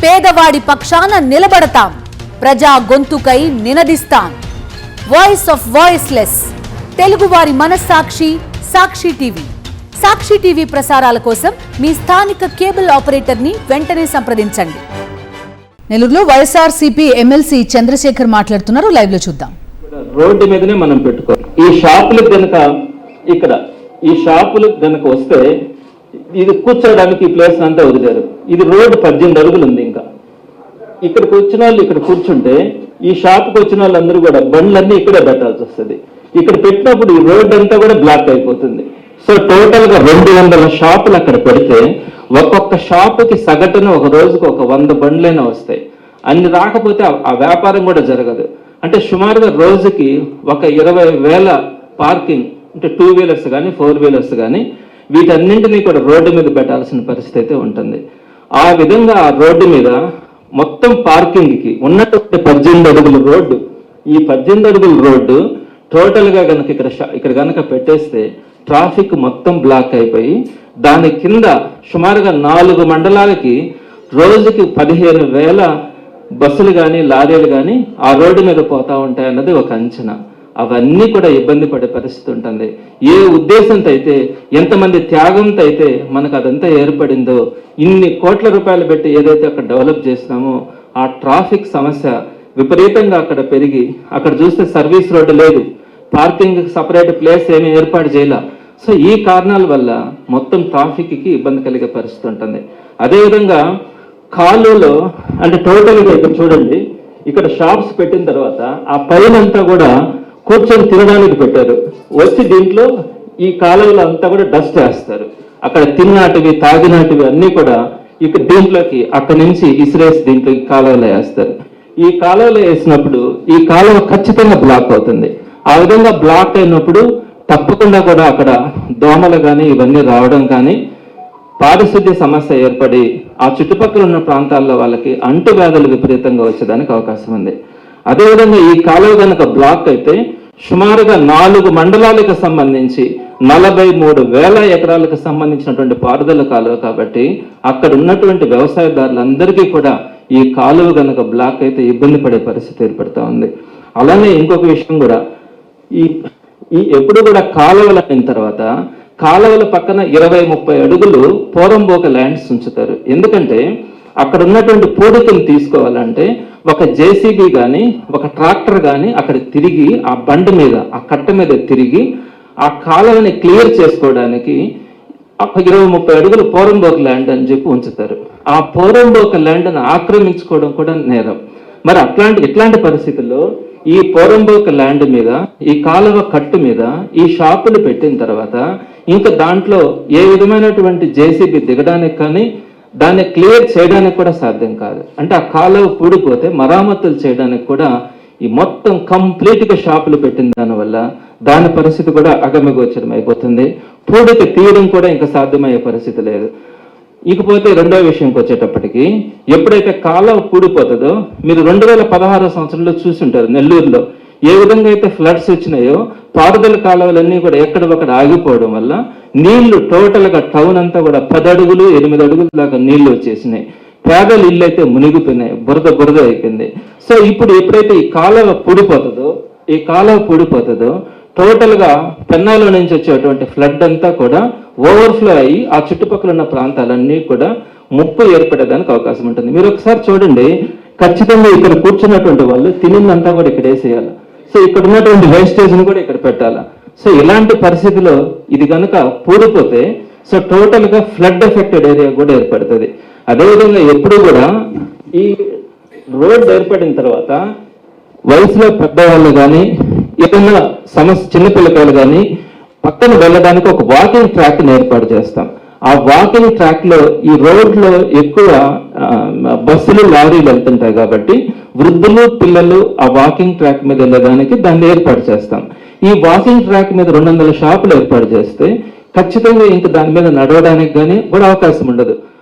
పేదవాడి పక్షాన నిలబడతాం, ప్రజా గొంతుకై నినదిస్తాం. వాయిస్ ఆఫ్ వాయిస్లెస్, తెలుగువారి మనస్సాక్షి, సాక్షి టీవీ. సాక్షి టీవీ ప్రసారాల కోసం మీ స్థానిక కేబుల్ ఆపరేటర్ ని వెంటనే సంప్రదించండి. నెల్లూరులో వైఎస్ఆర్సీపీ ఎమ్మెల్సీ చంద్రశేఖర్ మాట్లాడుతున్నారు. లైవ్ లో చూద్దాం. రోడ్డు మీదనే మనం పెట్టుకోవాలి. ఈ షాపులు గనక వస్తే ఇది కూర్చోడానికి ఈ ప్లేస్ అంతా వదిలేరు. ఇది రోడ్డు 18 అడుగులు ఉంది. ఇంకా ఇక్కడికి వచ్చిన వాళ్ళు ఇక్కడ కూర్చుంటే ఈ షాప్కి వచ్చిన వాళ్ళందరూ కూడా బండ్లన్నీ ఇక్కడే పెట్టాల్సి వస్తుంది. ఇక్కడ పెట్టినప్పుడు ఈ రోడ్డు అంతా కూడా బ్లాక్ అయిపోతుంది. సో టోటల్ గా 200 షాపులు అక్కడ పెడితే ఒక్కొక్క షాపుకి సగటున ఒక రోజుకు ఒక 100 బండ్లైనా వస్తాయి. అన్ని రాకపోతే ఆ వ్యాపారం కూడా జరగదు. అంటే సుమారుగా రోజుకి ఒక 20,000 పార్కింగ్, అంటే 2 వీలర్స్ కానీ 4 వీలర్స్ కానీ వీటన్నింటినీ కూడా రోడ్డు మీద పెట్టాల్సిన పరిస్థితి అయితే ఉంటుంది. ఆ విధంగా ఆ రోడ్డు మీద మొత్తం పార్కింగ్కి ఉన్నటువంటి 18 అడుగుల రోడ్డు, ఈ 18 అడుగుల రోడ్డు టోటల్గా కనుక ఇక్కడ కనుక పెట్టేస్తే ట్రాఫిక్ మొత్తం బ్లాక్ అయిపోయి దాని కింద సుమారుగా 4 మండలాలకి రోజుకి 15,000 బస్సులు కానీ లారీలు కానీ ఆ రోడ్డు మీద పోతా ఉంటాయన్నది ఒక అంచనా. అవన్నీ కూడా ఇబ్బంది పడే పరిస్థితి ఉంటుంది. ఏ ఉద్దేశంతో అయితే, ఎంతమంది త్యాగంతో అయితే మనకు అదంతా ఏర్పడిందో, ఇన్ని కోట్ల రూపాయలు పెట్టి ఏదైతే అక్కడ డెవలప్ చేసినామో ఆ ట్రాఫిక్ సమస్య విపరీతంగా అక్కడ పెరిగి, అక్కడ చూస్తే సర్వీస్ రోడ్డు లేదు, పార్కింగ్ సపరేట్ ప్లేస్ ఏమీ ఏర్పాటు చేయాల. సో ఈ కారణాల వల్ల మొత్తం ట్రాఫిక్కి ఇబ్బంది కలిగే పరిస్థితి ఉంటుంది. అదేవిధంగా కాలువలో అంటే టోటల్గా ఇక్కడ చూడండి, ఇక్కడ షాప్స్ పెట్టిన తర్వాత ఆ పైనంతా కూడా కూర్చొని తినడానికి పెట్టారు. వచ్చి దీంట్లో ఈ కాలువలో అంతా కూడా డస్ట్ వేస్తారు. అక్కడ తిన్నాటివి తాగినాటివి అన్నీ కూడా ఇక్కడ దీంట్లోకి అక్కడి నుంచి ఇసిరేసి దీంట్లో ఈ కాలువలో వేస్తారు. ఈ కాలువలో వేసినప్పుడు ఈ కాలువ ఖచ్చితంగా బ్లాక్ అవుతుంది. ఆ విధంగా బ్లాక్ అయినప్పుడు తప్పకుండా కూడా అక్కడ దోమలు కానీ ఇవన్నీ రావడం కానీ, పారిశుద్ధ్య సమస్య ఏర్పడి ఆ చుట్టుపక్కల ఉన్న ప్రాంతాల్లో వాళ్ళకి అంటువ్యాధులు విపరీతంగా వచ్చేదానికి అవకాశం ఉంది. అదేవిధంగా ఈ కాలువ కనుక బ్లాక్ అయితే సుమారుగా 4 మండలాలకు సంబంధించి 43,000 ఎకరాలకు సంబంధించినటువంటి పారుదల కాలువ కాబట్టి అక్కడ ఉన్నటువంటి వ్యవసాయదారులందరికీ కూడా ఈ కాలువ కనుక బ్లాక్ అయితే ఇబ్బంది పడే పరిస్థితి ఏర్పడుతూ ఉంది. అలానే ఇంకొక విషయం కూడా, ఈ ఎప్పుడు కూడా కాలువలు అయిన తర్వాత కాలువల పక్కన 20-30 అడుగులు పోరంబోక ల్యాండ్స్ ఉంచుతారు. ఎందుకంటే అక్కడ ఉన్నటువంటి పూడికలు తీసుకోవాలంటే ఒక జేసీబీ కానీ ఒక ట్రాక్టర్ కానీ అక్కడ తిరిగి ఆ బండ మీద ఆ కట్ట మీద తిరిగి ఆ కాలువని క్లియర్ చేసుకోవడానికి 20-30 అడుగులు పోరంబోక ల్యాండ్ అని చెప్పి ఉంచుతారు. ఆ పోరంబోక ల్యాండ్ని ఆక్రమించుకోవడం కూడా నేరం. మరి ఇట్లాంటి పరిస్థితుల్లో ఈ పోరంబోక ల్యాండ్ మీద ఈ కాలువ కట్టు మీద ఈ షాపులు పెట్టిన తర్వాత ఇంకా దాంట్లో ఏ విధమైనటువంటి జేసీబీ దిగడానికి కానీ దాన్ని క్లియర్ చేయడానికి కూడా సాధ్యం కాదు. అంటే ఆ కాలువ పూడిపోతే మరామతులు చేయడానికి కూడా ఈ మొత్తం కంప్లీట్గా షాపులు పెట్టిన దానివల్ల దాని పరిస్థితి కూడా అగమ్యగోచరం అయిపోతుంది. పూడిక తీయడం కూడా ఇంకా సాధ్యమయ్యే పరిస్థితి లేదు. ఇకపోతే రెండో విషయంకి వచ్చేటప్పటికి, ఎప్పుడైతే కాలువ పూడిపోతుందో మీరు 2016 సంవత్సరంలో చూసుంటారు నెల్లూరులో ఏ విధంగా అయితే ఫ్లడ్స్ వచ్చినాయో పారుదల కాలువలన్నీ కూడా ఎక్కడొక్కడ ఆగిపోవడం వల్ల నీళ్లు టోటల్గా టౌన్ అంతా కూడా 10 అడుగులు 8 అడుగుల దాకా నీళ్లు వచ్చేసినాయి. పేదల ఇల్లు అయితే మునిగిపోయినాయి, బురద అయిపోయింది. సో ఇప్పుడు ఎప్పుడైతే ఈ కాలువ పూడిపోతుందో టోటల్గా పెన్నాలో నుంచి వచ్చేటువంటి ఫ్లడ్ అంతా కూడా ఓవర్ఫ్లో అయ్యి ఆ చుట్టుపక్కల ఉన్న ప్రాంతాలన్నీ కూడా ముప్పు ఏర్పడేదానికి అవకాశం ఉంటుంది. మీరు ఒకసారి చూడండి, ఖచ్చితంగా ఇక్కడ కూర్చున్నటువంటి వాళ్ళు తినిందంతా కూడా ఇక్కడ వేసేయాలి. సో ఇక్కడ ఉన్నటువంటి వేస్టేజ్ని కూడా ఇక్కడ పెట్టాలి. సో ఇలాంటి పరిస్థితిలో ఇది కనుక పూడిపోతే సో టోటల్గా ఫ్లడ్ ఎఫెక్టెడ్ ఏరియా కూడా ఏర్పడుతుంది. అదేవిధంగా ఎప్పుడు కూడా ఈ రోడ్ ఏర్పడిన తర్వాత వయసులో పెద్దవాళ్ళు కానీ ఏదైనా చిన్నపిల్లకాయలు కానీ పక్కన వెళ్ళడానికి ఒక వాకింగ్ ట్రాక్ని ఏర్పాటు చేస్తాం. ఆ వాకింగ్ ట్రాక్ లో ఈ రోడ్లో ఎక్కువ బస్సులు లారీలు వెళ్తుంటాయి కాబట్టి వృద్ధులు పిల్లలు ఆ వాకింగ్ ట్రాక్ మీద వెళ్ళడానికి దాన్ని ఏర్పాటు చేస్తాం. ఈ వాకింగ్ ట్రాక్ మీద 200 షాపులు ఏర్పాటు చేస్తే ఖచ్చితంగా ఇంకా దాని మీద నడవడానికి కానీ కూడా అవకాశం ఉండదు.